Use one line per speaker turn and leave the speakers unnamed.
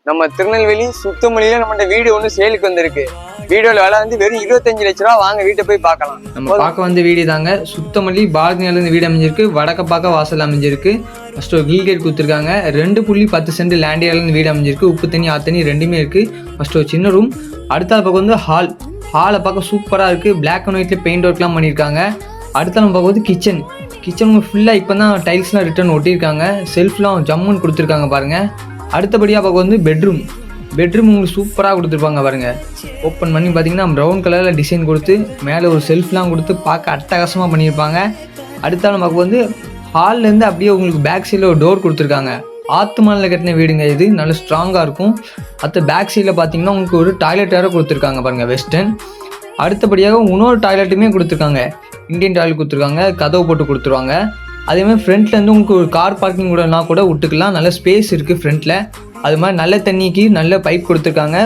நம்ம திருநெல்வேலி சுத்தமொழியில நம்மகிட்ட வீடு ஒன்று சேலுக்கு வந்திருக்கு. வீடியோல விலை வந்து வெறும் 25 லட்ச ரூபா. வாங்க வீட்டை போய் பார்க்கலாம்.
நம்ம பார்க்க வந்து வீடு தாங்க. சுத்தமல்லி பால்கனில இருந்து வீடு அமைஞ்சிருக்கு. வடக்க பார்க்க வாசல் அமைஞ்சிருக்கு. ஃபர்ஸ்ட் ஒரு கில் கேட் கொடுத்துருக்காங்க. 2.10 சென்ட் லேண்ட் ஏரியால இருந்து வீடு அமைஞ்சிருக்கு. உப்பு தண்ணி ஆத்தண்ணி ரெண்டுமே இருக்கு. ஃபர்ஸ்ட் ஒரு சின்ன ரூம். அடுத்த பக்கம் வந்து ஹாலை பார்க்க சூப்பராக இருக்கு. பிளாக் அண்ட் ஒயிட்ல பெயிண்ட் ஒர்க்லாம் பண்ணியிருக்காங்க. அடுத்த நம்ம பார்க்க வந்து கிச்சன் ஃபுல்லாக இப்போ தான் டைல்ஸ்லாம் ரிட்டர்ன் ஒட்டியிருக்காங்க. செல்ஃப்லாம் ஜம்முன்னு கொடுத்துருக்காங்க பாருங்க. அடுத்தபடியாக பார்க்க வந்து பெட்ரூம் உங்களுக்கு சூப்பராக கொடுத்துருப்பாங்க பாருங்க. ஓப்பன் பண்ணி பார்த்தீங்கன்னா ப்ரௌன் கலரில் டிசைன் கொடுத்து மேலே ஒரு செல்ஃப்லாம் கொடுத்து பார்க்க அட்டகாசமாக பண்ணியிருப்பாங்க. அடுத்தாலும் பார்க்க வந்து ஹால்லேருந்து அப்படியே உங்களுக்கு பேக் சைடில் ஒரு டோர் கொடுத்துருக்காங்க. ஆத்து மணலில் கட்டின வீடுங்க இது. நல்ல ஸ்ட்ராங்காக இருக்கும். அடுத்த பேக் சைடில் பார்த்தீங்கன்னா உங்களுக்கு ஒரு டாய்லெட் வேறு கொடுத்துருக்காங்க பாருங்கள், வெஸ்டர்ன். அடுத்தபடியாக இன்னொரு டாய்லெட்டுமே கொடுத்துருக்காங்க. இந்தியன் டாய்லெட் கொடுத்துருக்காங்க. கதவு போட்டு கொடுத்துருவாங்க. அதேமாதிரி ஃப்ரண்ட்லேருந்து உங்களுக்கு ஒரு கார் பார்க்கிங் கூட விட்டுக்கலாம். நல்ல ஸ்பேஸ் இருக்குது ஃப்ரண்ட்டில். அது மாதிரி நல்ல தண்ணிக்கு நல்ல பைப் கொடுத்துருக்காங்க.